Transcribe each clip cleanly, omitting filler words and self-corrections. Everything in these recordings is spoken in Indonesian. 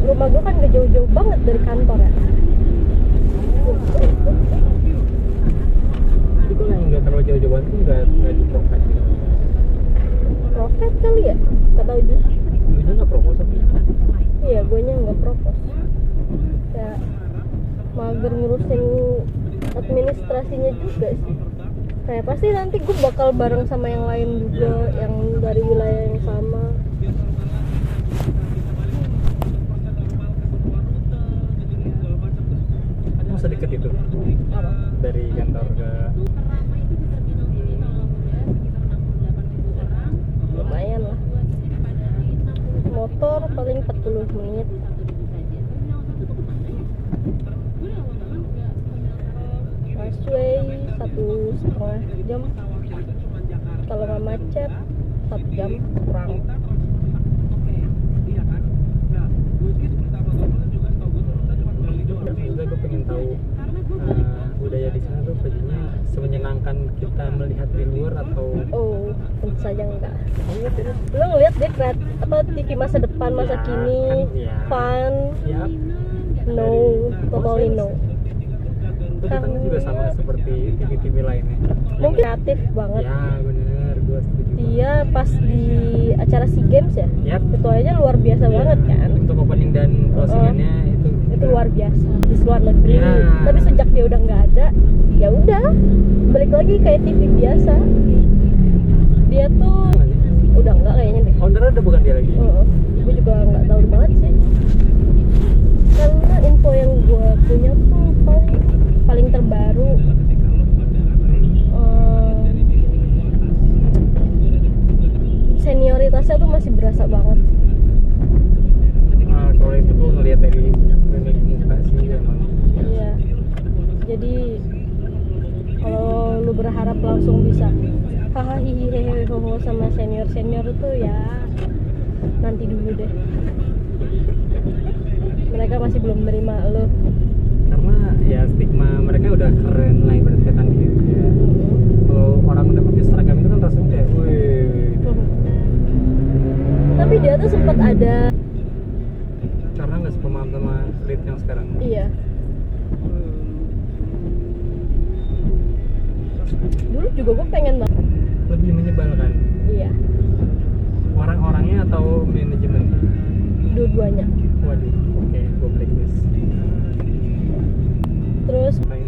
rumah gue kan gak jauh-jauh banget dari kantor ya. Itu kan yang nggak terlalu jauh-jauh banget tuh nggak di profit gitu. Profit kali ya? Gak tau juga. Lu juga nggak proposal? Iya, gue nya nggak propos. Ya, mager ngurusin administrasinya juga sih. Kayak pasti nanti gue bakal bareng sama yang lain juga, yang dari wilayah yang sama. Masa deket itu? Apa? Dari kantor ke Lumayan lah. Motor paling 40 menit. Busway 1,5 jam. Kalau nggak macet 1 jam kurang. juga gue pengen tahu budaya di sana tuh pastinya semenyenangkan kita melihat di luar atau Oh, tentu saja enggak. Lo ngeliat deh TV masa depan, masa Ya, kini, kan, ya. fun, ya no, totally no. itu datangnya juga sama seperti TV-TV lainnya. Mungkin kreatif banget. Ya bener, gue setuju. Dia pas di acara SEA Games ya, Yap. itu aja luar biasa banget kan. Untuk opening dan closingannya Itu luar biasa di luar negeri. Ya. Tapi sejak dia udah nggak ada, ya udah balik lagi kayak TV biasa. Dia tuh udah nggak kayaknya deh. Owner ada bukan dia lagi? Gue juga nggak tahu banget sih. Karena info yang gue punya tuh paling terbaru. Senioritasnya tuh masih berasa banget. Kalau itu gue ngeliat dari mimik muka sih emang. Iya. Jadi kalau lu berharap langsung bisa hahaha hihihi hoho sama senior itu ya nanti dulu deh. Mereka masih belum menerima lo. Karena ya stigma mereka udah keren lah ibaratnya kan gitu ya. Kalau orang udah pakai seragam itu kan rasanya kayak wih. Tapi dia tuh sempat ada. Karena nggak sepemahaman sama lead yang sekarang. Iya. Dulu juga gue pengen banget. Lebih menyebalkan. Iya. Orang-orangnya atau manajemen? Dua-duanya. Waduh, oke, gue blacklist. Terus Main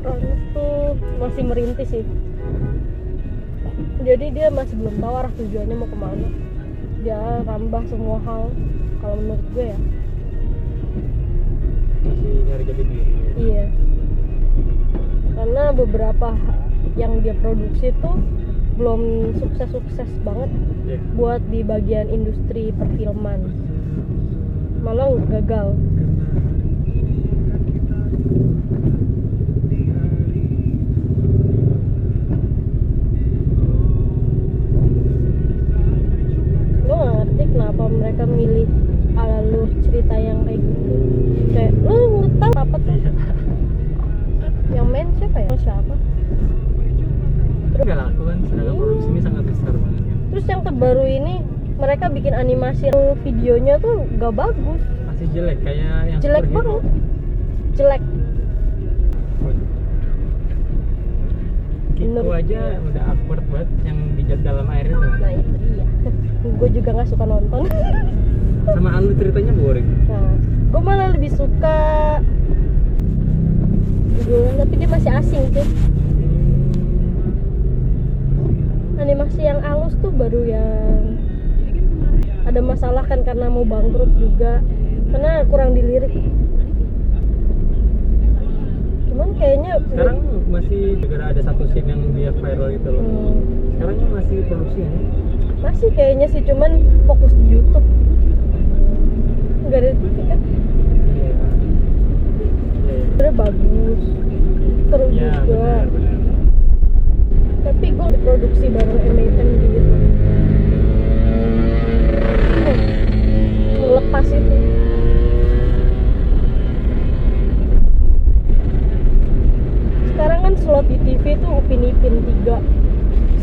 Ronald tuh masih merintis sih. Jadi dia masih belum tahu arah tujuannya mau kemana. Dia rambah semua hal. Kalau menurut gue ya. masih nyari jati diri. Iya. Karena beberapa yang dia produksi tuh belum sukses banget Yeah. buat di bagian industri perfilman. Malah gagal. Gue gak ngerti kenapa mereka milih alur cerita yang kayak gitu. Kayak lu tahu apa tuh? Yang main siapa ya? Siapa? Terus nggak laku kan, sedangkan produksi ini sangat besar banget kan. Terus yang terbaru ini mereka bikin animasi videonya tuh gak bagus. Masih jelek kayak yang Jelek superhero. banget. Jelek. Waduh. Kiko Menurut aja udah awkward banget yang dijat dalam air itu. Nah itu dia. Gue juga gak suka nonton. Sama alur ceritanya boring. Nah, gue malah lebih suka judulnya, tapi dia masih asing sih. Animasi yang halus tuh baru yang ada masalah kan karena mau bangkrut juga, karena kurang dilirik. Cuman kayaknya Sekarang masih gara ada satu scene yang dia viral gitu loh. Sekarang masih produksi ini. masih kayaknya sih, cuman fokus di YouTube. Gak ada TV kan? Iya. Sebenernya bagus, seru Iya, juga. benar. Tapi gue diproduksi bareng M8 gitu. Melepas itu. Sekarang kan slot di TV tuh Upin Ipin 3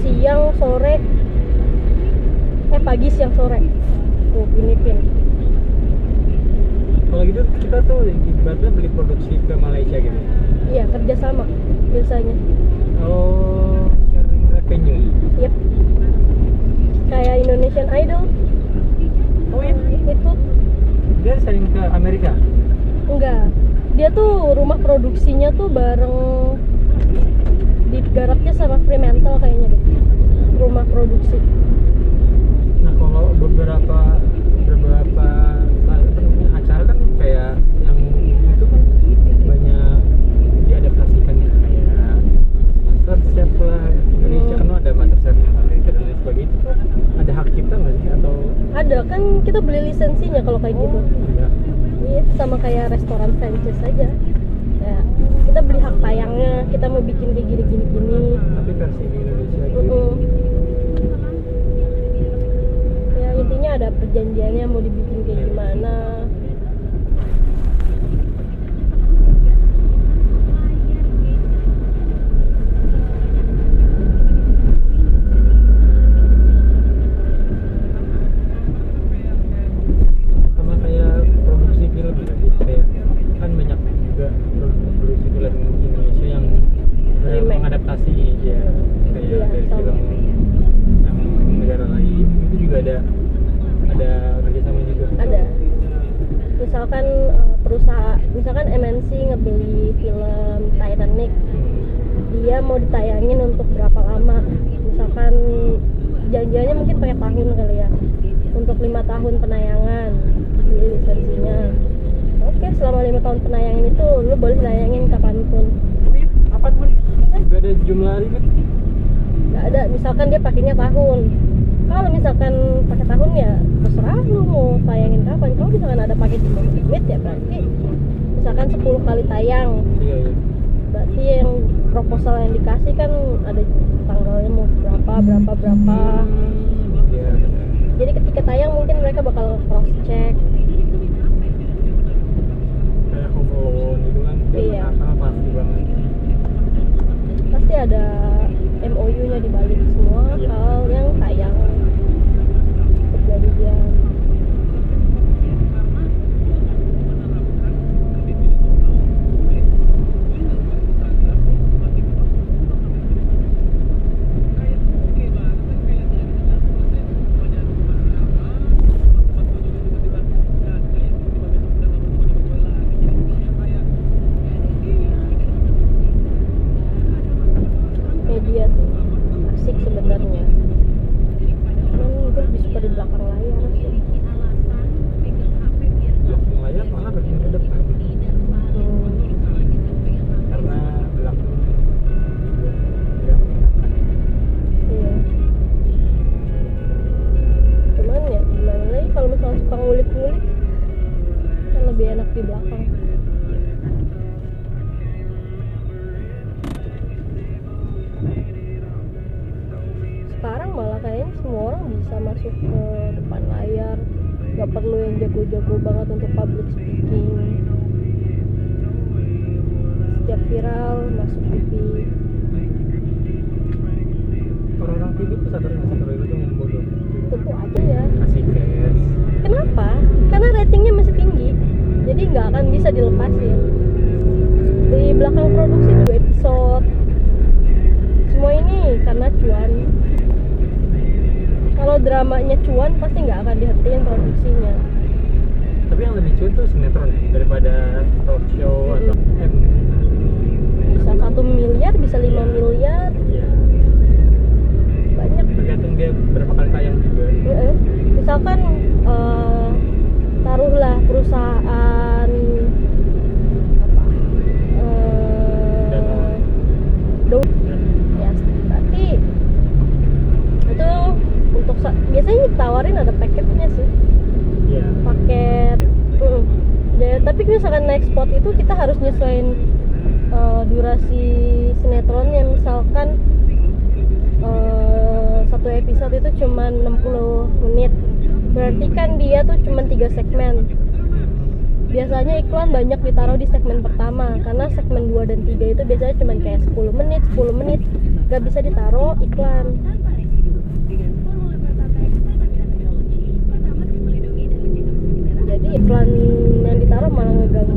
siang, sore, pagi, siang, sore. Tuh Upin Ipin. kita tuh ibaratnya beli produksi ke Malaysia gitu. Iya, kerjasama biasanya. Oh, sharing revenue. Yep. Kayak Indonesian Idol. Oh iya, Itu dia sharing ke Amerika. enggak. Dia tuh rumah produksinya tuh bareng digarapnya sama Fremantle kayaknya deh. Rumah produksi. Nah kalau beberapa apa namanya, acara kan kayak yang itu kan banyak diadaptasikan ya, kayak MasterChef lah Indonesia kan ada MasterChef Amerika dan lain sebagainya. Ada hak cipta nggak sih atau Ada kan, kita beli lisensinya kalau kayak gitu. enggak? Iya, sama kayak restoran franchise aja. Ya, kita beli hak tayangnya, kita mau bikin kayak gini. Tapi versi di Indonesia gitu. Mm-mm. Ya intinya ada perjanjiannya mau dibikin kayak gimana. Sama kayak produksi film gitu sih, kayak kan banyak juga produksi film Indonesia yang Remake. mengadaptasi ya kayak Iya, dari sama. film yang negara lain itu juga ada kerjasama juga. Ada misalkan misalkan MNC ngebeli film Titanic, dia mau ditayangin untuk berapa lama, misalkan janjiannya mungkin pakai tahun kali ya, untuk 5 tahun penayangan beli lisensinya. Oke, selama 5 tahun penayangan itu lu boleh tayangin kapanpun. Apaan pun gak ada jumlah limit. Nggak ada, misalkan dia pakainya tahun. Kalau misalkan pakai tahun ya terserah lu mau tayangin kapan. Kalau misalkan ada pakai jumlah limit ya berarti misalkan 10 kali tayang, Iya. berarti yang proposal yang dikasih kan ada tanggalnya mau berapa. Iya. Jadi ketika tayang mungkin mereka bakal cross check. Kayak Home Alone gitu kan. Iya. Sama pasti banget. Pasti ada MOU-nya di balik semua Iya. hal yang tayang perjanjian. Media tuh asik sebenarnya, cuman gue lebih suka di belakang layar sih. Belakang layar malah bagian ke depan. Karena belakang juga nggak menyenangkan. Iya. Cuman ya gimana lagi, kalau misalnya suka ngulik-ngulik kan lebih enak di belakang. Sekarang malah kayaknya semua orang bisa masuk ke depan layar, nggak perlu yang jago-jago banget untuk public speaking. Setiap viral masuk TV. Orang-orang TV tuh sadar nggak sih kalau itu tuh yang bodoh? Tentu aja ya. Kasih cash. Kenapa? Karena ratingnya masih tinggi, jadi nggak akan bisa dilepasin. Di belakang produksi 2 episode. Semua ini karena cuan. Kalau dramanya cuan pasti nggak akan dihentikan produksinya. Tapi yang lebih cuan tuh sinetron ya, daripada talk show atau Bisa 1 miliar, bisa 5 miliar, Iya. banyak. Tergantung dia berapa kali tayang juga. Misalkan taruhlah perusahaan apa? Danone. Ya, berarti itu untuk biasanya ditawarin ada paketnya sih, Iya. paket. Ya, tapi misalkan naik spot itu kita harus nyesuaiin durasi sinetronnya. Misalkan satu episode itu cuma 60 menit, berarti kan dia tuh cuma 3 segmen. Biasanya iklan banyak ditaruh di segmen pertama, karena segmen 2 dan 3 itu biasanya cuma kayak 10 menit, gak bisa ditaruh iklan. Jadi iklan yang ditaruh malah ngeganggu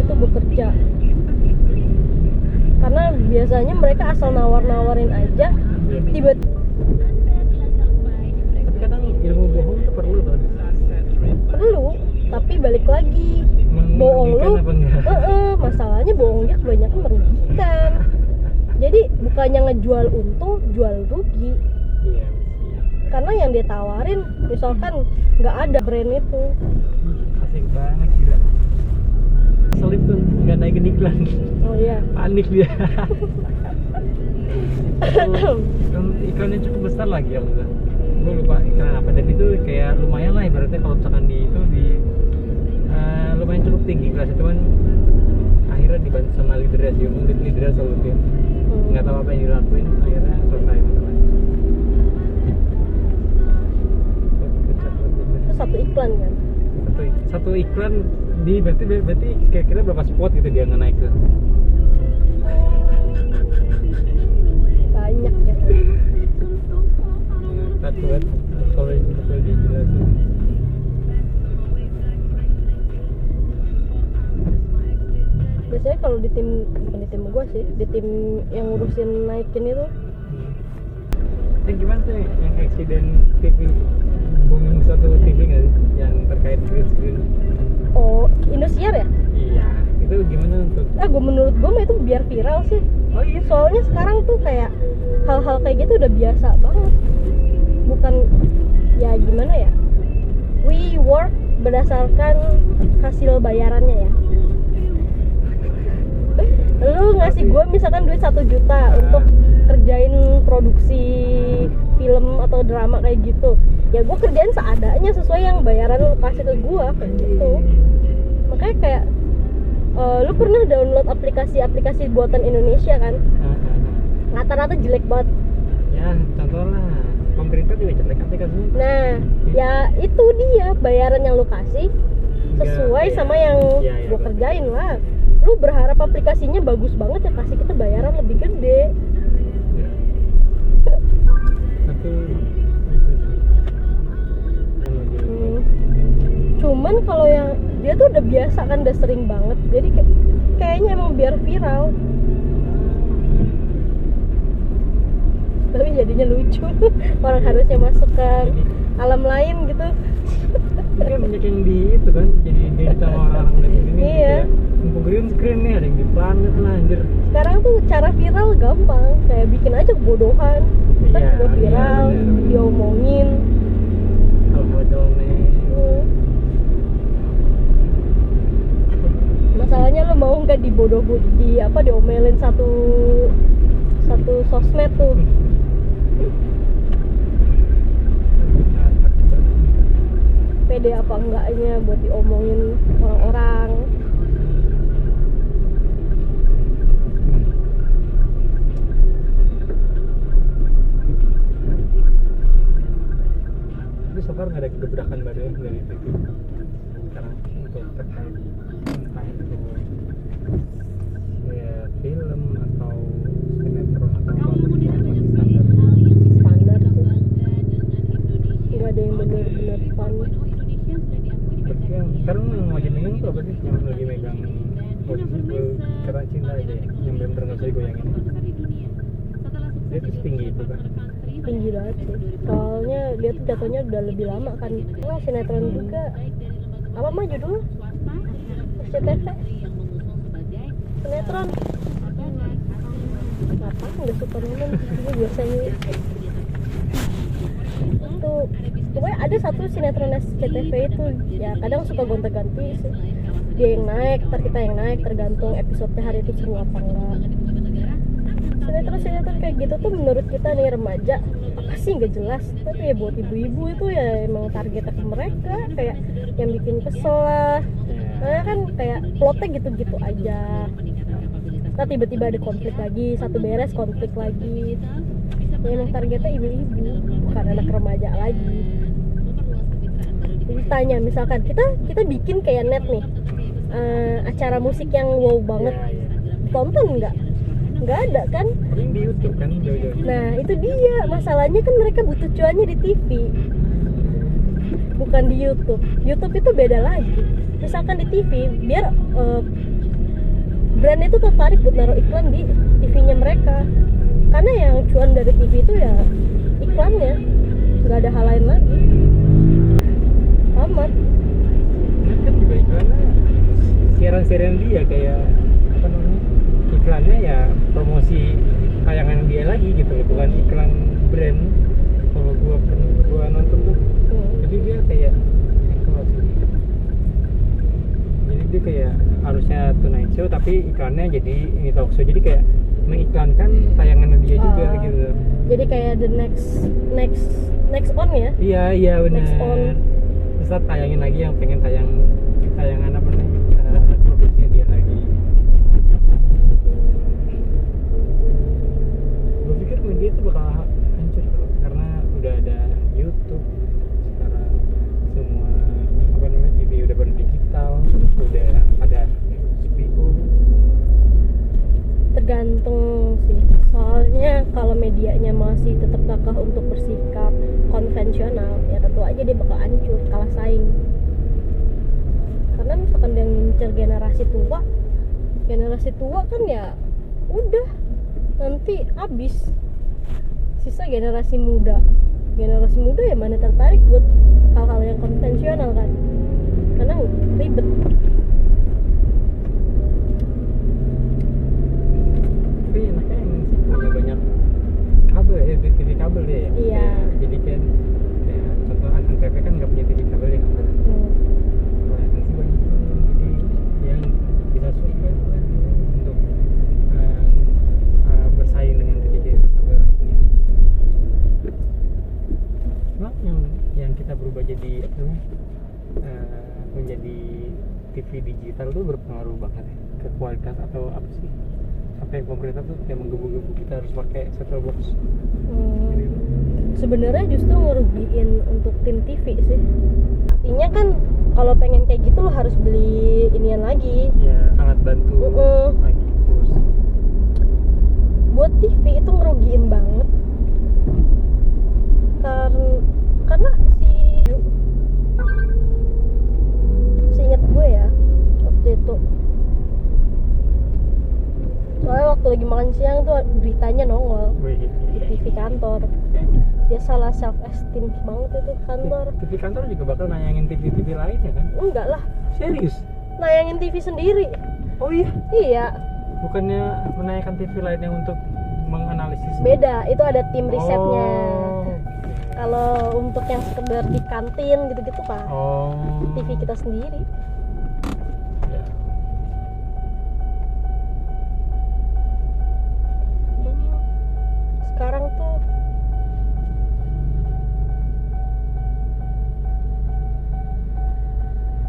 itu bekerja. Karena biasanya mereka asal nawar-nawarin aja, tiba-tiba Tapi kadang ilmu bohong tuh perlu tuh. perlu, tapi balik lagi bohong lu, Merugikan apa enggak? masalahnya bohongnya kebanyakan merugikan. Jadi bukannya ngejual untung, jual rugi. Iya. Karena yang dia tawarin, misalkan nggak ada brand itu. Asik banget gila. Selip tuh nggak naikin iklan. Oh iya. Panik dia. Iklannya cukup besar lagi ya udah. Gue lupa iklan apa, dan itu kayak lumayan lah ibaratnya kalau misalkan lumayan cukup tinggi kelasnya, cuman akhirnya dibantu sama leadernya sih, leadernya solutif nggak tahu apa yang dilakuin, akhirnya selesai masalahnya. Itu satu iklan kan. Satu iklan di berarti kira-kira berapa spot gitu dia nggak naik tuh. Banyak ya. Satu kan kalau dijelasin. Biasanya kalau di tim, bukan di tim gua sih, di tim yang ngurusin naikin itu. Gimana tuh yang eksiden TV booming satu TV nggak sih yang terkait green screen? Oh, Indosiar ya? Iya, itu gimana untuk? Menurut gua mah itu biar viral sih. Oh iya, Soalnya sekarang tuh kayak hal-hal kayak gitu udah biasa banget. Bukan ya gimana ya? We work berdasarkan hasil bayarannya ya. Lu ngasih gue misalkan duit 1 juta untuk kerjain produksi film atau drama kayak gitu, ya gue kerjain seadanya sesuai yang bayaran lu kasih ke gue kayak gitu. Makanya kayak lu pernah download aplikasi buatan Indonesia kan, rata-rata jelek banget. ya contoh lah pemerintah juga jelek aplikasinya. Nah ya itu dia bayaran yang lu kasih sesuai sama yang gue kerjain lah. Lu berharap aplikasinya bagus banget ya kasih kita bayaran lebih gede. Tapi Cuman kalau yang dia tuh udah biasa kan, udah sering banget, jadi kayaknya emang biar viral. Tapi jadinya lucu. Orang harusnya masuk ke alam lain gitu. Ini kan banyak yang di itu kan, jadi sama orang-orang udah di sini. Iya. Mumpung green screen nih, ada yang di planet lah anjir. Sekarang tuh cara viral gampang, kayak bikin aja kebodohan, kita Iya, juga viral, iya, bener. diomongin. Hal-hal jelek. Masalahnya lo mau nggak diomelin satu sosmed tuh. Pede apa enggaknya buat diomongin orang-orang. Tapi so far nggak ada gebrakan baru ya dari TV sekarang untuk terkait entah itu ya film atau sinetron atau apa, masih standar. Standar sih, nggak ada yang bener-bener fun. Berarti yang sekarang yang lagi megang tuh apa sih, yang lagi megang posisi ke Kata Cinta aja ya, yang bener-bener nggak bisa digoyangin. Dia tuh setinggi itu kan. Tinggi banget sih, soalnya dia tuh jatuhnya udah lebih lama kan. Nah, sinetron juga apa mah judulnya? SCTV sinetron apa nggak suka nonton TV biasanya itu. Pokoknya ada satu sinetron SCTV itu ya kadang suka gonta-ganti sih, dia yang naik, ntar kita yang naik, tergantung episodenya hari itu seru apa enggak. Sinetron kayak gitu tuh menurut kita nih remaja apa sih nggak jelas, tapi ya buat ibu-ibu itu ya emang targetnya ke mereka, kayak yang bikin kesel lah. Karena kan kayak plotnya gitu-gitu aja, nah tiba-tiba ada konflik lagi, satu beres konflik lagi. Ya emang targetnya ibu-ibu, bukan anak remaja lagi. Jadi tanya misalkan kita bikin kayak net nih, acara musik yang wow banget, tonton nggak ada kan? Paling di YouTube kan jauh-jauh. Nah itu dia masalahnya kan, mereka butuh cuannya di TV bukan di YouTube. YouTube itu beda lagi. Misalkan di TV biar brand itu tertarik buat naruh iklan di TV-nya mereka, karena yang cuan dari TV itu ya iklannya, nggak ada hal lain lagi. Amat. Nah, kan juga iklannya siaran-siaran dia kayak apa namanya, iklannya ya promosi tayangan dia lagi gitu loh, bukan iklan brand. Kalau gua nonton tuh, jadi dia kayak jadi dia kayak harusnya Tonight Show tapi iklannya jadi ini talk show, jadi kayak mengiklankan tayangan dia juga gitu. Jadi kayak the next on ya. Iya benar. Next on. Terus ntar tayangin lagi yang pengen tayangan apa nih, produksinya dia lagi. Gue pikir media itu bakal hancur karena udah ada YouTube sekarang, semua apa namanya TV udah digital, udah ada SPO. Tergantung sih, soalnya kalau medianya masih tetap kakak untuk bersikap konvensional ya tentu aja dia bakal hancur, kalah saing. Karena misalkan dia ngincer generasi tua kan ya udah nanti habis, sisa generasi muda ya mana tertarik buat hal-hal yang konvensional kan, karena ribet. Tapi enaknya yang sih punya banyak kabel ya, TV kabel ya. Iya. Kayak, jadi kan kayak contoh Antv kan nggak punya TV kabel ya. Kalau yang sih banyak tuh, jadi yang bisa survive untuk bersaing dengan TV kabel lainnya. Nah, yang kita berubah jadi apa namanya, menjadi TV digital tuh berpengaruh banget ya ke kualitas atau apa sih? Sampai pemerintah tuh kayak menggebu-gebu kita harus pakai set-top box. Sebenarnya justru ngerugiin untuk tim TV sih. Artinya kan kalau pengen kayak gitu lo harus beli inian lagi. Ya sangat bantu lagi terus. Buat TV itu ngerugiin banget. Karena seingat gue ya waktu itu, soalnya waktu lagi makan siang tuh beritanya nongol di TV kantor. Dia salah self esteem banget itu kantor. TV kantor juga bakal nayangin TV lain ya kan? Enggak lah, Serius? nayangin TV sendiri. Oh iya? Iya, Bukannya menayangkan TV lain yang untuk menganalisis? beda, itu ada tim risetnya. Oh, oke. Kalau untuk yang sekedar di kantin gitu-gitu pak, Oh. TV kita sendiri. Ya. Sekarang tuh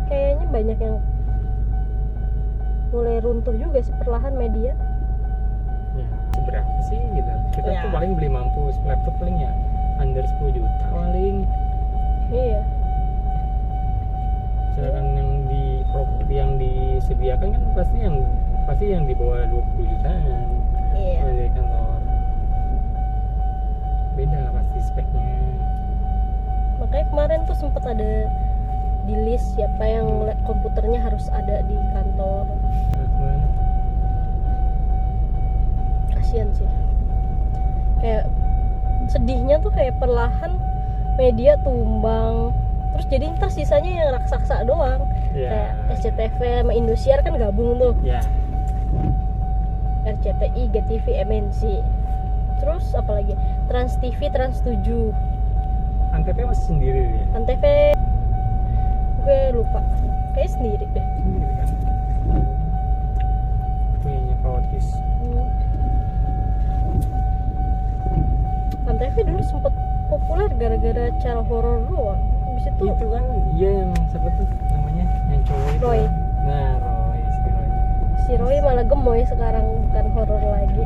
kayaknya banyak yang mulai runtuh juga sih perlahan media. Ya, seberapa sih gitu? Kita Ya. tuh paling beli laptop paling ya under 10 juta paling. Iya. Sedangkan yang disediakan kan pasti yang di bawah 20 jutaan. Iya. Kalau dari kantor. Beda pasti speknya. Makanya kemarin tuh sempet ada di list siapa yang komputernya harus ada di kantor. Enak banget. Kasian sih. Kayak sedihnya tuh kayak perlahan media tumbang. Terus jadi ntar sisanya yang raksasa doang. Ya. Kayak SCTV sama Indosiar kan gabung tuh. Ya. RCTI, GTV, MNC. Terus apa lagi? Trans TV, Trans 7. Antv masih sendiri dia. Antv gue lupa. Kayak sendiri deh. Sendiri kan. Punyanya Pak Otis. Antv dulu sempet populer gara-gara cara horor doang. Habis itu Itu kan dia yang siapa tuh namanya, yang cowok itu. Roy. Nah, Roy, si Roy. si Roy malah gemoy sekarang, bukan horor lagi.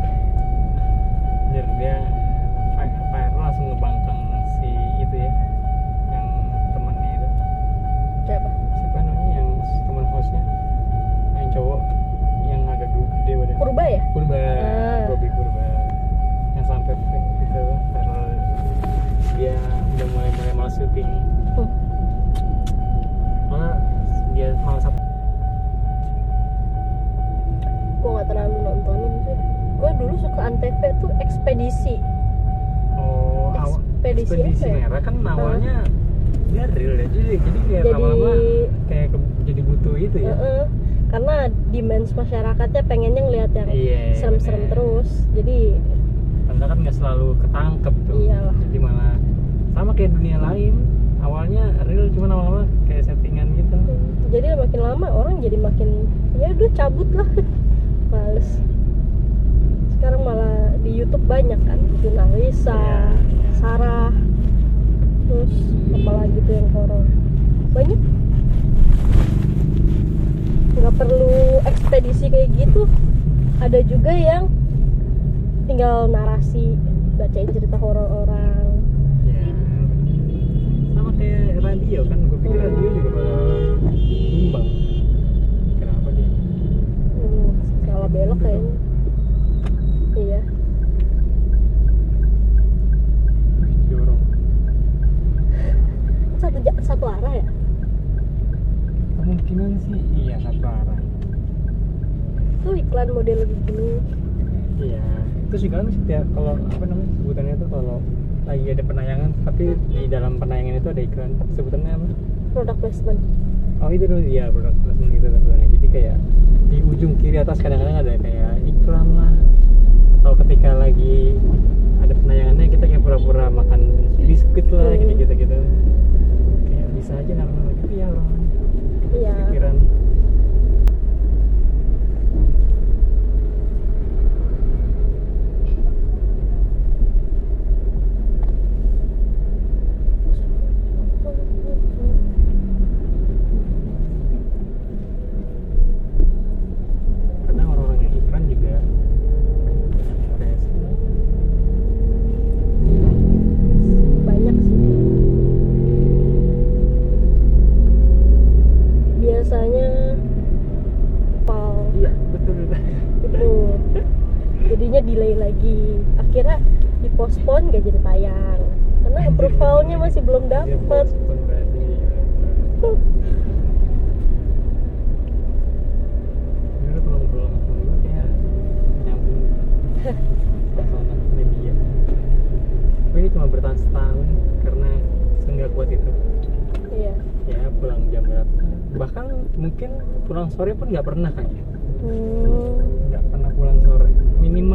Biar dia viral langsung ngebangkang si itu ya, yang temannya itu. Siapa? Siapa namanya yang teman hostnya, yang cowok yang agak gede badan. Purba ya? Purba, Ah. Robi Purba, yang sampai gitu viral. Dia udah mulai malas syuting. Malah dia malas gue nggak terlalu nontonin sih. Gue dulu suka Antv tuh Ekspedisi. Oh, Ekspedisi ekspedisi apa ya? merah kan awalnya dia real ya, jadi kayak Jadi- lama-lama kayak jadi butuh itu ya. Karena demands masyarakatnya pengennya ngeliat yang Iya, serem-serem bener. terus. Jadi Karena kan nggak selalu ketangkep tuh. Iyalah. Jadi malah sama kayak dunia lain. Awalnya real, cuma lama-lama kayak settingan gitu. jadi makin lama orang jadi makin ya udah cabut lah. Males. Sekarang malah di YouTube banyak kan, Juna Lisa, Iya. Sarah, terus apalagi tuh yang horor banyak. Nggak perlu ekspedisi kayak gitu, ada juga yang tinggal narasi, bacain cerita horor orang. Ya. Sama kayak radio kan, gue pikir radio juga bakal tumbang. Kenapa dia? Salah belok kayaknya. Iya. Dorong. Satu arah ya. Kemungkinan sih iya satu arah. Tuh iklan model gini. Iya. Terus juga kan setiap kalau apa namanya sebutannya tuh kalau lagi ada penayangan tapi di dalam penayangan itu ada iklan, sebutannya apa? Product placement. Oh itu dulu dia produk placement gitu sebenarnya. Jadi kayak di ujung kiri atas kadang-kadang ada kayak iklan lah. Atau ketika lagi ada penayangannya kita kayak pura-pura makan biskuit lah gitu-gitu gitu. Kayak bisa aja nama-nama gitu ya orang Iya. pikiran. Kadang orang-orang yang iklan juga depresi. Banyak sih. Biasanya pal Iya betul. itu jadinya delay lagi. Akhirnya dipospon gak jadi tayang karena approvalnya masih belum Dia dapet. postpone berarti. Dulu kalau ngobrol sama temen gue kayak nyambung sama media. Tapi ini cuma bertahan setahun karena nggak kuat itu. Iya. Ya pulang jam berapa? Bahkan mungkin pulang sore pun nggak pernah kayaknya. Nggak pernah pulang sore.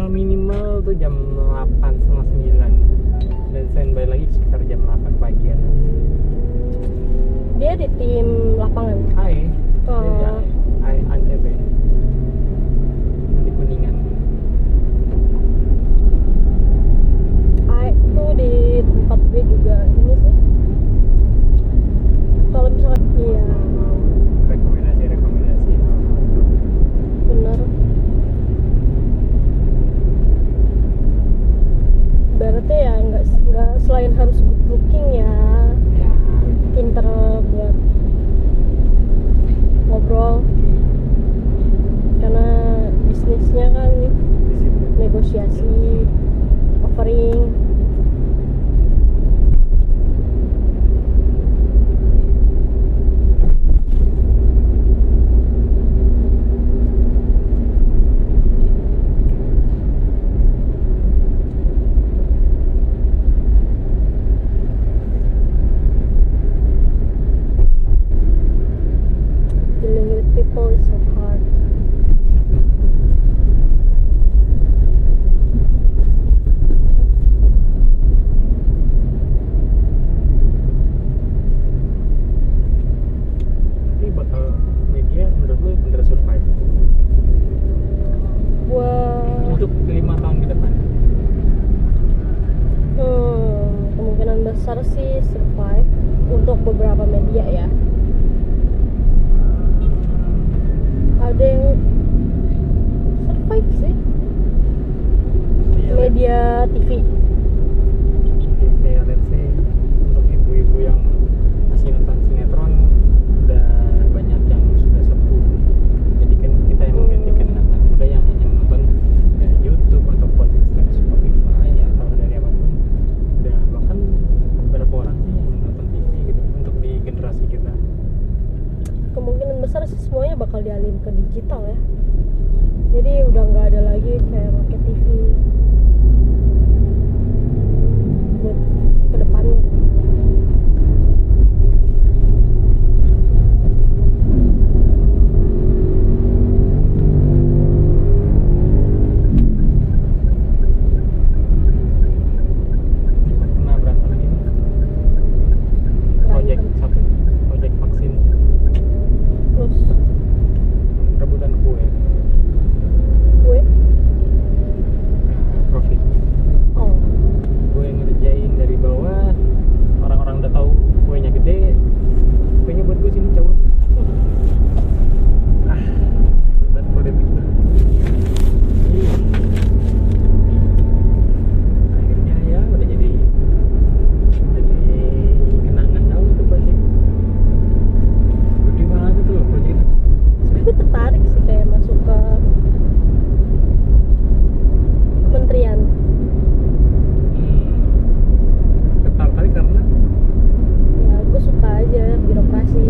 Minimal tuh jam 8 setengah 9 dan standby lagi sekitar jam 8 pagian. Dia di tim lapangan. Hai. Oh. Hai Antv. Di Kuningan. Tuh di tempat gue juga ini sih. Kalau misalkan iya Rekomendasi. bener. Berarti ya nggak selain harus good looking ya, Ya. pinter buat ngobrol karena bisnisnya kan Di situ. negosiasi, offering. Dealing with people is so hard. Ini bakal media menurut lu bener survive Wah, untuk 5 tahun ke depan. kemungkinan besar sih survive untuk beberapa media ya. Ada yang survive sih, Iya, media TV. kayak let's say untuk ibu-ibu yang masih nonton sinetron udah banyak yang sudah sepuh. Jadi kan kita yang menggantikan anak muda yang nonton dari YouTube atau podcast dari Spotify atau dari apapun. Udah bahkan beberapa orang sih yang nonton TV gitu untuk di generasi kita. Kemungkinan besar sih semuanya bakal dialihin ke digital ya. Jadi udah nggak ada lagi kayak pakai TV buat kedepannya. Pernah berantem ini proyek satu, proyek vaksin Terus rebutan kue gue profit. oh Gue ngerjain dari bawah, orang-orang udah tahu kuenya gede, kuenya buat gue sini cabut. Berat politik tuh. Ih. Akhirnya ya udah jadi kenangan tahu tuh proyek. Gede banget tuh proyek itu. sebenarnya gue tertarik sih kayak masuk ke kementerian. Tertarik karena Ya gue suka aja birokrasi.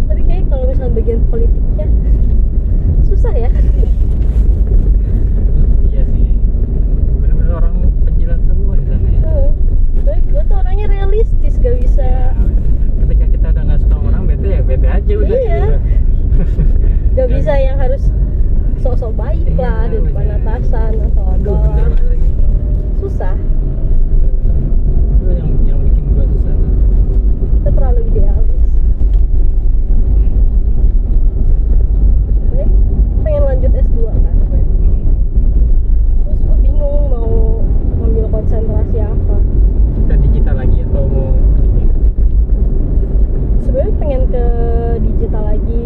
Tapi kayak kalau misalnya bagian politiknya susah ya. iya sih, bener-bener orang penjilat semua di sana ya. Tapi gue tuh orangnya realistis, gak bisa. Ketika kita udah nggak suka orang, bete ya bete aja udah. Iya. Gitu. Gak bisa yang harus sok-sok baik lah di depan bener. atasan atau Aduh, apa. bener banget lagi. Susah. Itu yang bikin gua susah. Kita terlalu idealis. Tapi pengen lanjut S2 kan. Terus gue bingung mau ngambil konsentrasi apa. Kita digital lagi atau mau ini? Sebenarnya pengen ke digital lagi.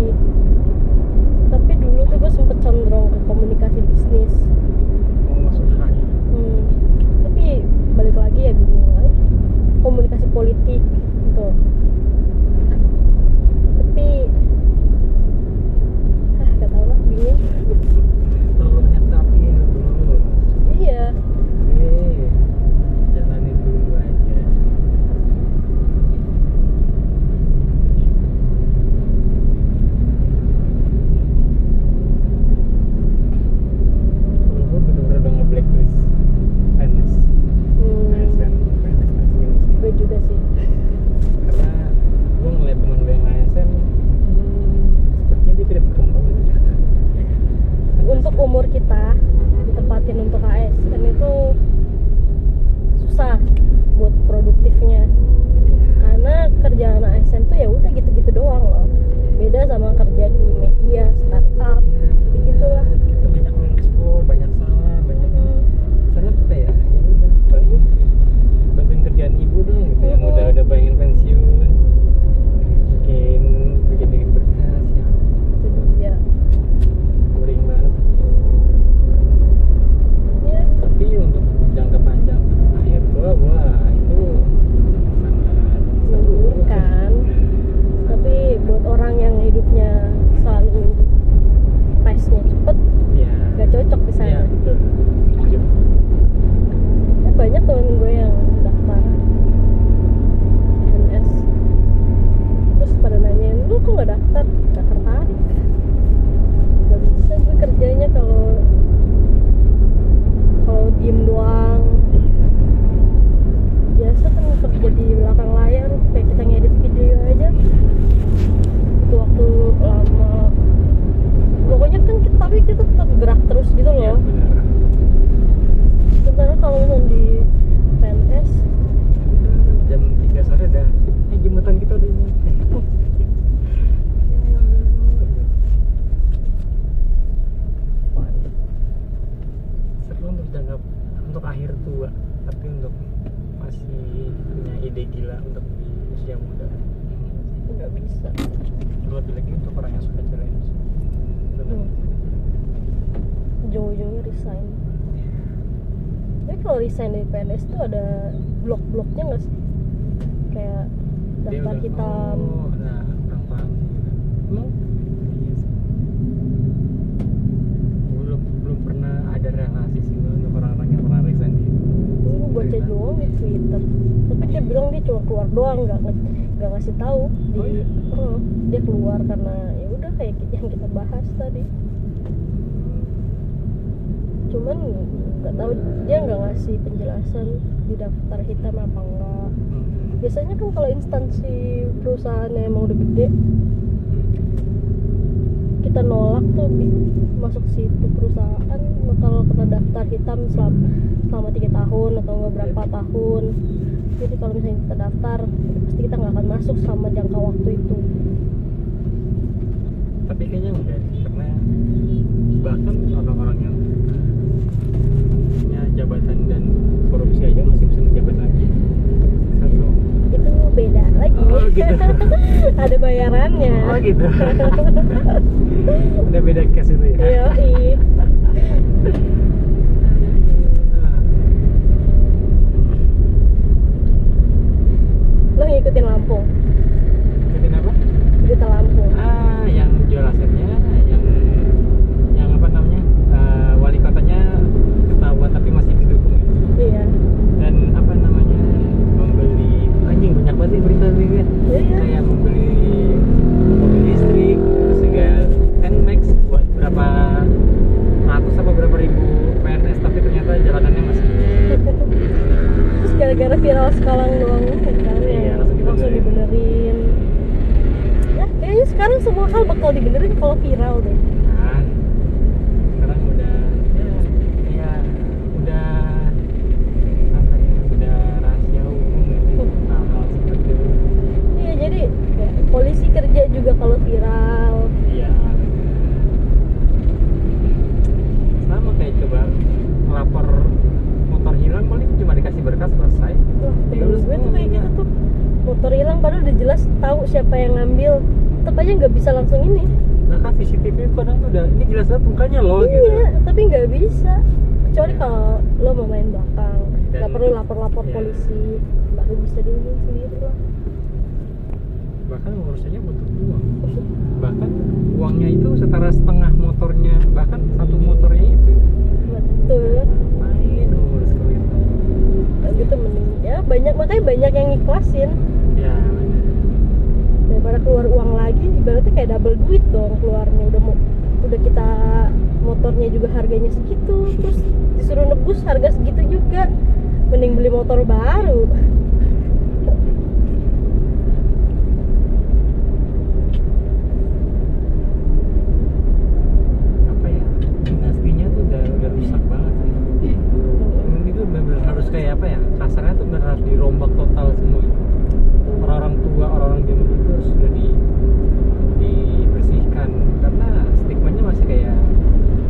Tapi dulu tuh gue sempet condong ke komunikasi bisnis. Mau masuk HI? Tapi balik lagi ya bingung lagi. Komunikasi politik gitu. Tapi gak tau lah, bingung. Terlalu banyak tapi dulu. Iya. Jalanin dulu aja. Kalau gua bener-bener udah nge-blacklist PNS. ASN, PNS sih. Gue juga sih. Karena gue ngeliat teman gue yang ASN, sepertinya dia tidak berkembang. Untuk umur kita ditempatin untuk ASN itu susah buat produktifnya. Karena kerjaan ASN tuh ya udah gitu-gitu doang loh. Beda sama kerja di media, startup, gitu-gitulah. Kita banyak mengeksplor, banyak salah, banyak salah apa ya? Ya udah paling bantuin kerjaan ibu dong, gitu yang udah pengen pensiun, bikin berkas ya, Jadi ya, boring banget. ya Tapi untuk jangka panjang akhir tua, wah itu sangat seru. kan. Tapi buat orang yang hidupnya selalu pace-nya cepet, Ya, gak cocok di sana. ya betul. Setuju. Banyak temen gue yang daftar PNS, terus pada nanyain, lu kok gak daftar? Gak tertarik. Gak bisa gue kerjanya kalau diem doang. Biasa kan kerja di belakang layar, kayak kita ngedit video aja itu waktu lama. Pokoknya kan tapi kita tetap gerak terus gitu Ya loh. benar. Sementara kalau misalnya di PNS Jam 3 sore dah, jembatan kita udah nyampe. Seru untuk akhir tua, tapi untuk masih punya ide gila untuk di usia muda. nggak bisa. Lebih lagi untuk orang yang suka challenge. Ujung-ujungnya resign. Tapi kalau resign dari PNS tuh ada blok-bloknya nggak sih? Kayak Dia daftar udah- hitam. oh, nah kurang paham juga. Emang? Iya sih. Belum pernah ada relasi sih untuk orang-orang yang pernah resign gitu. Ini gue baca doang di Twitter. Tapi dia bilang dia cuma keluar doang, nggak ngasih tahu di. Oh, iya? dia keluar karena ya udah kayak yang kita bahas tadi. Cuman nggak tahu, dia nggak ngasih penjelasan di daftar hitam apa enggak. Biasanya kan kalau instansi perusahaannya emang udah gede, kita nolak tuh masuk situ perusahaan bakal kena daftar hitam selama 3 tahun atau nggak berapa tahun. Jadi kalau misalnya kita daftar, pasti kita nggak akan masuk selama jangka waktu itu. Tapi kayaknya enggak, karena bahkan orang-orang yang punya jabatan dan korupsi aja masih bisa menjabat lagi. Itu beda lagi. Oh, gitu. Ada bayarannya. Oh gitu. Udah beda case itu ya. Yoi. Lo ngikutin Lampung? Ngikutin apa? Berita Lampung. Yang jual asetnya, yang apa namanya? Wali kotanya ketahuan tapi masih didukung. Iya. Dan apa namanya? Membeli, anjing banyak banget nih berita ini kan. Iya. Kayak membeli mobil listrik, terus juga NMAX buat berapa ratus apa berapa ribu PNS, tapi ternyata jalanannya masih Terus gara-gara viral sekarang doang kan? Iya, langsung dibenerin. Ya kayaknya sekarang semua hal bakal dibenerin kalau viral deh. kan. Sekarang udah ya udah apa ya, udah rahasia umum gitu. Hal-hal seperti itu. Iya, jadi ya, polisi kerja juga kalau viral. Iya. Sama kayak coba melapor motor hilang, paling cuma dikasih berkas selesai. Wah, Ya, temen gue tuh kayak gitu tuh, motor hilang padahal udah jelas tahu siapa yang ngambil, tetap aja nggak bisa langsung ini. Bahkan CCTV itu kadang tuh udah ini jelas banget mukanya loh gitu. Iya, tapi nggak bisa, kecuali kalau lo mau main belakang, nggak Dan- perlu lapor-lapor iya. polisi, baru bisa diinin sendiri lah. Bahkan urusannya butuh uang. Bahkan uangnya itu setara setengah motornya, bahkan satu motornya itu. Betul. Main ngurus kalau itu. Kayak gitu mending ya, makanya banyak yang ngiklasin Ya. daripada keluar uang lagi. Ibaratnya kayak double duit dong keluarnya. Udah kita motornya juga harganya segitu, terus disuruh nebus harga segitu juga, mending beli motor baru. Apa ya? Dinastinya tuh udah rusak banget sih. Itu benar harus kayak apa ya? Kasarnya tuh benar harus dirombak total semua. Orang-orang tua, orang-orang zaman itu harus sudah dibersihkan, karena stigmanya masih kayak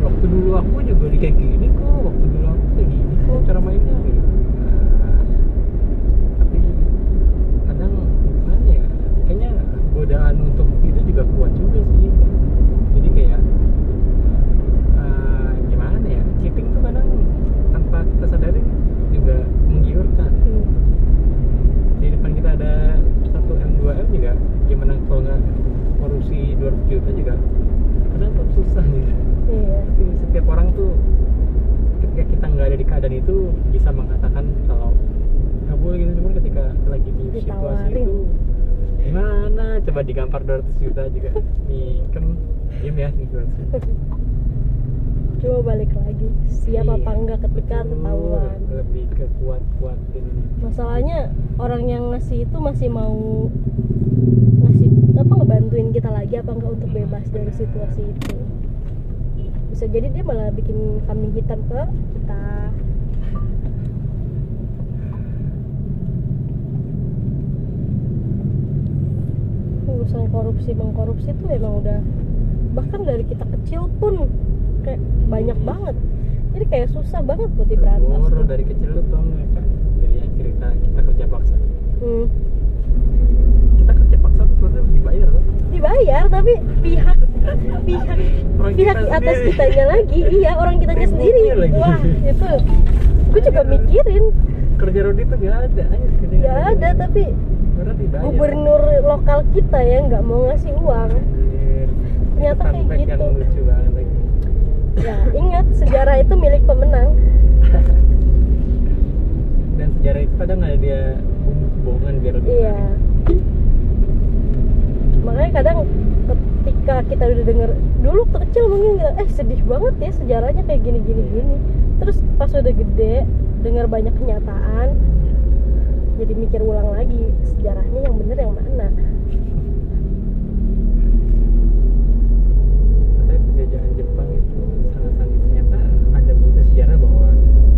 waktu dulu aku juga kayak gini kok, waktu dulu aku kayak gini kok cara mainnya gitu. Nah, tapi kadang gimana ya, kayaknya godaan untuk itu juga kuat juga sih. Jadi kayak gimana ya, cheating tuh kadang tanpa kita sadarin juga menggiurkan. Di depan kita ada 1M 2M juga, gimana kalau nggak korupsi 200 juta juga kadang tuh susah gitu. Iya. Tapi setiap orang tuh ketika kita nggak ada di keadaan itu bisa mengatakan kalau nggak boleh gitu, cuman ketika lagi di situasi Ditawarin. itu gimana coba digampar 200 juta juga nih kan diem ya nih 200 juta. Coba balik lagi, siap Iya, apa enggak ketika betul. ketahuan. Lebih ke kuat-kuatin. Masalahnya orang yang ngasih itu masih mau ngasih apa, ngebantuin kita lagi apa enggak untuk bebas dari situasi itu. Bisa jadi dia malah bikin kambing hitam ke kita. Urusan korupsi mengkorupsi tuh emang udah, bahkan dari kita kecil pun kayak banyak banget. Jadi kayak susah banget buat diberantas. Baru dari kecil lu tau nggak kan, dari yang cerita kita kerja paksa. Kita kerja paksa tuh sebenarnya dibayar kan? Dibayar, tapi pihak Orang pihak kita di atas sendiri. kitanya lagi. Iya, orang kitanya Temboknya sendiri. lagi. Wah, itu gue juga mikirin. Kerja Rodi tuh nggak ada, Nggak ada, tapi Berat dibayar. gubernur lokal kita ya nggak mau ngasih uang. Anjir. Ternyata Itu kayak fun fact gitu. yang lucu banget lagi. Ya, ingat sejarah itu milik pemenang. Dan sejarah itu kadang ada dia kebohongan biar lebih Iya. menarik. Makanya kadang ketika kita udah denger dulu waktu kecil mungkin sedih banget ya sejarahnya kayak gini. Terus pas udah gede dengar banyak kenyataan, jadi mikir ulang lagi sejarahnya yang bener yang mana. Katanya penjajahan Jepang itu sangat-sangat ternyata ada bukti sejarah bahwa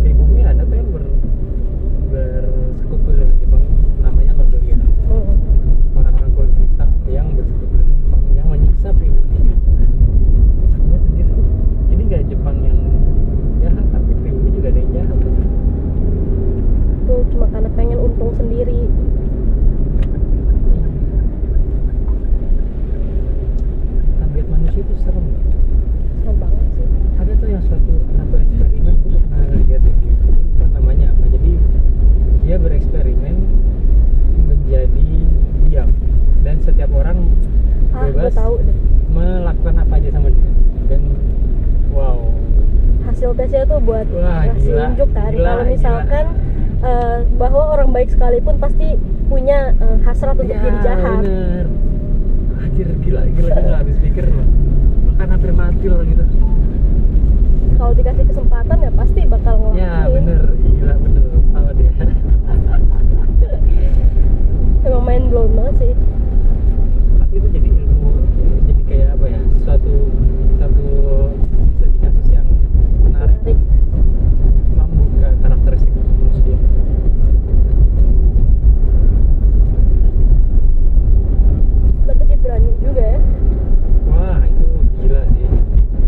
di bumi ada tuh yang bersekutu dengan Jepang, namanya Gondolier. Orang-orang kulit hitam yang bersekutu dengan Jepang, yang menyiksa pribumi. Jadi nggak Jepang yang jahat, tapi pribumi juga ada yang jahat. Tuh cuma karena pengen untung sendiri. Tabiat manusia itu serem. Serem banget sih. Ada tuh yang satu eksperimen, aku pernah lihat ya, lupa namanya apa. Jadi dia bereksperimen menjadi diam, dan setiap orang Gue bebas tahu deh. melakukan apa aja sama dia. Dan wow, Hasil tesnya tuh buat Wah, ngasih gila, unjuk kan gila, kalau misalkan bahwa orang baik sekalipun pasti punya hasrat untuk jadi jahat. bener. Anjir, gila gue nggak habis pikir loh, bahkan hampir mati loh gitu. Kalau dikasih kesempatan ya pasti bakal ngelakuin. Ya bener, gila bener, tahu dia. Emang main blown banget sih. Tapi itu jadi ilmu, jadi kayak apa ya, suatu kasus yang menarik, membuka karakteristik manusia. Tapi dia berani juga ya. Wah, itu gila sih.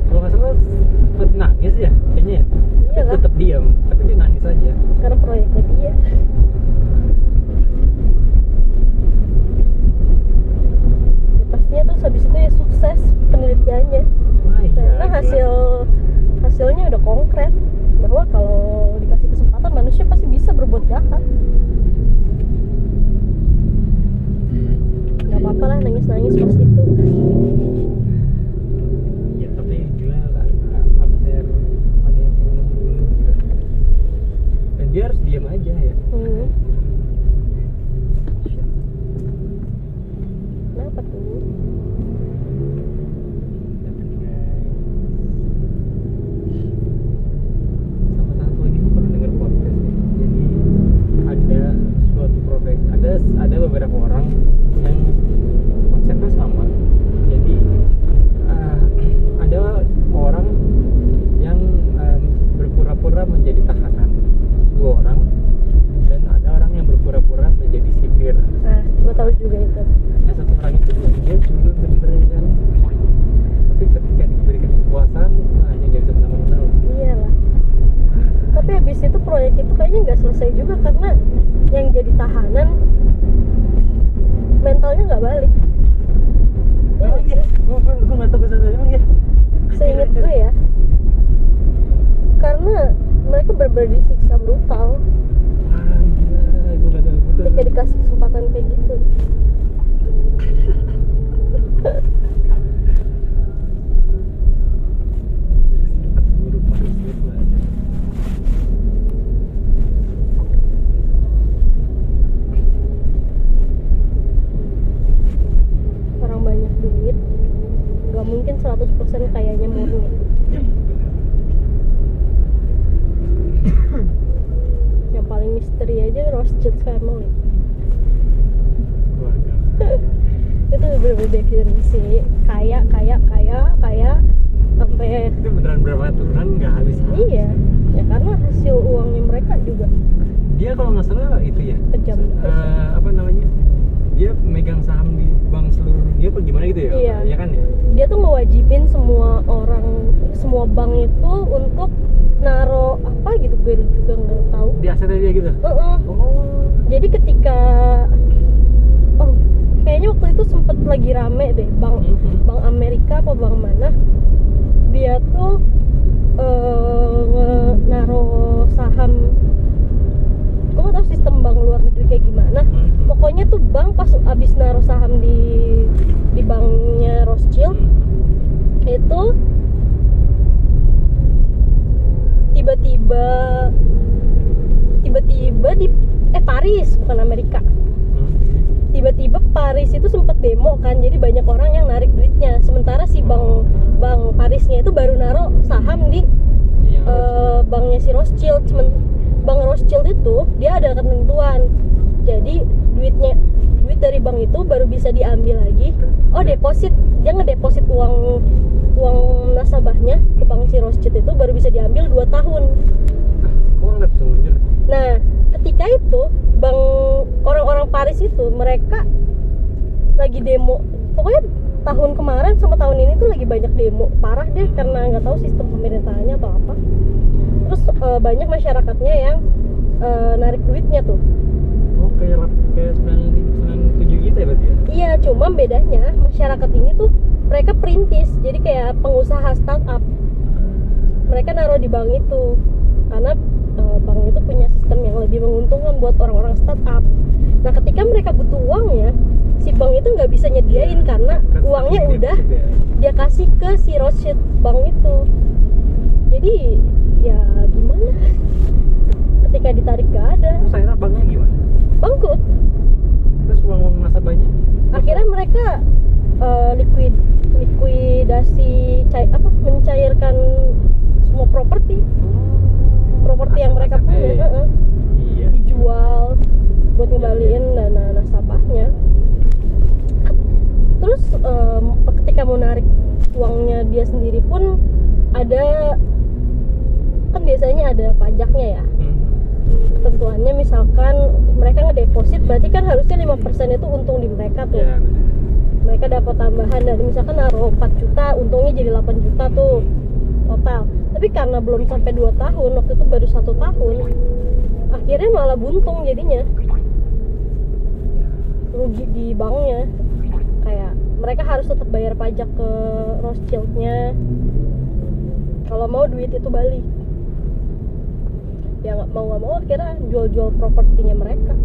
Kalau nggak salah sempet nangis ya kayaknya ya. Iya Tapi lah. tetap diam, tapi dia nangis aja. Karena proyeknya dia. Ya, pastinya terus habis itu ya sukses penelitiannya. Wah, iya, Karena gila. hasilnya udah konkret bahwa kalau dikasih kesempatan manusia pasti bisa berbuat jahat. Gak apa-apa lah nangis-nangis pas itu. Ya tapi gila lah, hampir ada yang bunuh gitu. Dan dia harus diam aja ya. Kenapa tuh? Sama satu lagi gue pernah dengar podcast. Jadi ada suatu profesi, ada beberapa orang yang konsepnya sama. Jadi ada orang yang berpura-pura menjadi tahanan, 2 orang, dan ada orang yang berpura-pura menjadi sipir. Nah, gue tahu juga itu. Yang satu orang itu dia culun bener-bener kan, tapi ketika diberikan kekuasaan hanya jadi semena-mena. Iyalah. Tapi habis itu proyek itu kayaknya nggak selesai juga karena yang jadi tahanan mentalnya nggak balik. Emang iya? Gue nggak tahu kesana, emang ya? Seingat gue ya. Karena mereka benar-benar disiksa brutal Wah, gila, gue nggak tahu. ketika dikasih kesempatan kayak gitu. Buruk manusia tuh aja. Orang banyak duit nggak mungkin 100% kayaknya murni. Yang paling misteri aja Rothschild family. Keluarga. Itu bener-bener definisi kaya sampai Itu beneran berapa turunan nggak habis. iya ya karena hasil uangnya mereka juga Dia kalau nggak salah itu ya, kejam. apa namanya, dia megang saham di bank seluruh dunia apa gimana gitu ya? Iya. Ya kan ya. Dia tuh ngewajibin semua bank itu untuk naro apa gitu, gue juga nggak tahu. Di asetnya dia gitu. Heeh. Oh. Jadi ketika kayaknya waktu itu sempet lagi rame deh bank Amerika apa bank mana, dia tuh naro saham. Gue nggak tahu sistem bank luar negeri kayak gimana. Pokoknya tuh bank pas abis naro saham di banknya Rothschild itu tiba-tiba di Paris, bukan Amerika. Tiba-tiba Paris Paris itu sempat demo kan, jadi banyak orang yang narik duitnya. Sementara si bang Parisnya itu baru naruh saham di banknya si Rothschild. Bank Rothschild itu dia ada ketentuan. Jadi duit dari bank itu baru bisa diambil lagi. Deposit, dia ngedeposit uang nasabahnya ke bank si Rothschild itu baru bisa diambil 2 tahun. Nah, ketika itu bank orang-orang Paris itu mereka lagi demo. Pokoknya tahun kemarin sama tahun ini tuh lagi banyak demo parah deh, karena nggak tahu sistem pemerintahannya atau apa. Terus banyak masyarakatnya yang narik duitnya tuh. Kayak 97 gitu ya berarti ya? Iya, cuma bedanya masyarakat ini tuh mereka perintis, jadi kayak pengusaha startup. Mereka naruh di bank itu karena bank itu punya sistem yang lebih menguntungkan buat orang-orang startup. Nah, ketika mereka butuh uangnya, si bank itu nggak bisa nyediain karena uangnya udah dia kasih ke si Rothschild bank itu. Jadi ya gimana? Ketika ditarik nggak ada. Terus akhirnya banknya gimana? Bangkrut. Terus uang nasabahnya? Akhirnya mereka likuidasi, mencairkan semua properti yang mereka punya, dijual buat ngembaliin dana nasabahnya. Terus ketika mau narik uangnya dia sendiri pun ada, kan biasanya ada pajaknya ya. Ketentuannya misalkan mereka ngedeposit, berarti kan harusnya 5% itu untung di mereka tuh. Ya, mereka dapat tambahan, dan misalkan naruh 4 juta, untungnya jadi 8 juta tuh total. Tapi karena belum sampai 2 tahun, waktu itu baru 1 tahun, akhirnya malah buntung jadinya, rugi di banknya. Kayak mereka harus tetap bayar pajak ke Rothschild-nya kalau mau duit itu balik. Ya nggak mau akhirnya jual propertinya mereka.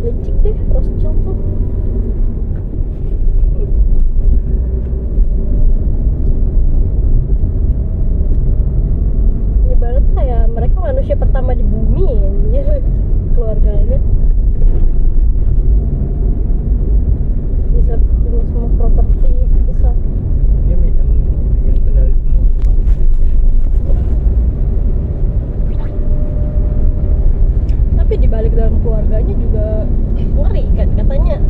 Licik deh Rothschild tuh. Ibarat kayak mereka manusia pertama di bumi, anjir, keluarganya bisa punya semua properti besar. dia megang kendali semua. Tapi dibalik dalam keluarganya juga ngeri kan, katanya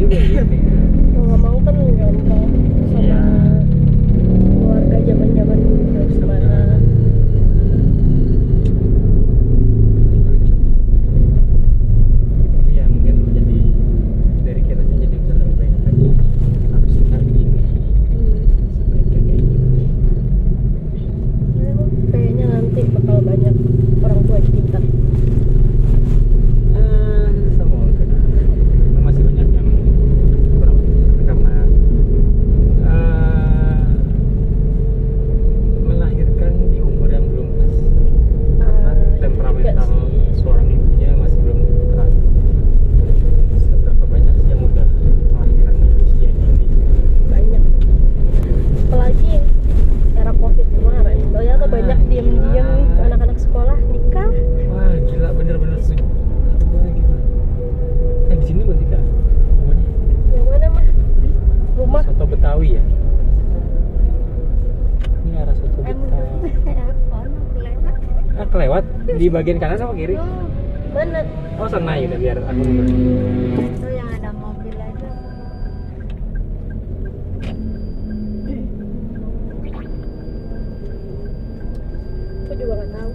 juga gitu ya. Mau nggak mau kan gampang sama Iya. keluarga zaman dulu harus gimana. Tapi ya mungkin jadi dari kita aja jadi bisa lebih baik lagi. Harus kita ini sebaiknya kayak gini. Kayaknya nanti bakal banyak orang tua cinta. Semoga memang masih banyak yang kurang karena melahirkan di umur yang belum pas karena temperamental seorang ibunya masih belum terasa. Seberapa banyak sih yang udah melahirkan di usia dini? Banyak. Apalagi era COVID kemarin. Ternyata banyak Gila. diem-diem anak-anak sekolah nikah. Wah gila, bener-bener setuju. Wah, gila. Di sini berarti kak namanya Yang mana mah? Rumah. soto Betawi ya. Ini arah soto Betawi. Kelewat di bagian kanan sama kiri. Mana? Oh sana ya udah biar aku dulu. Itu yang ada mobil aja. Aku juga nggak tahu.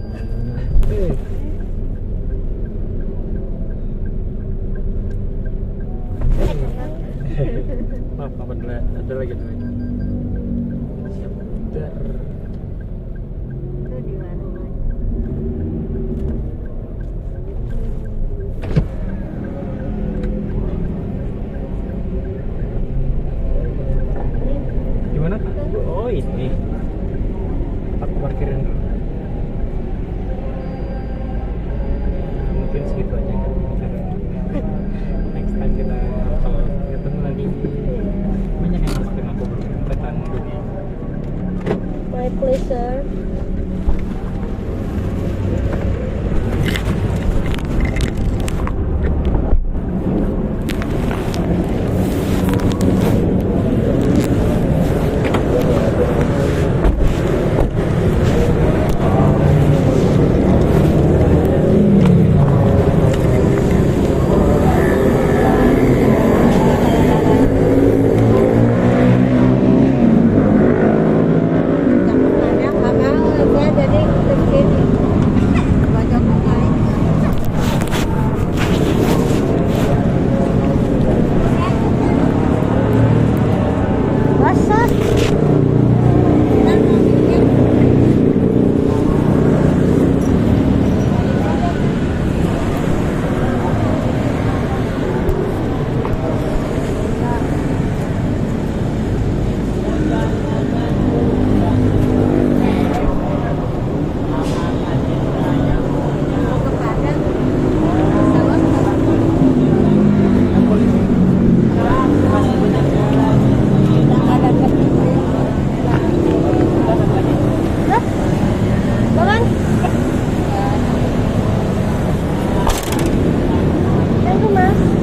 Maaf apa dulu ada lagi tuh. Siap. Dar. Itu di warung aja. Gimana kak? Oh ini. Aku parkirin dulu. Mungkin segitu aja kan. Next time kita kalau ketemu lagi banyak yang harus dengan aku tentang dunia. My pleasure. Campurannya nggak mau ya jadi kesini. Banyak pemain. Basah. Dan mobilnya. Mau ke Padang. Sawah udah nggak ada kepiting. Hah? Bangan? Thank you, Mas.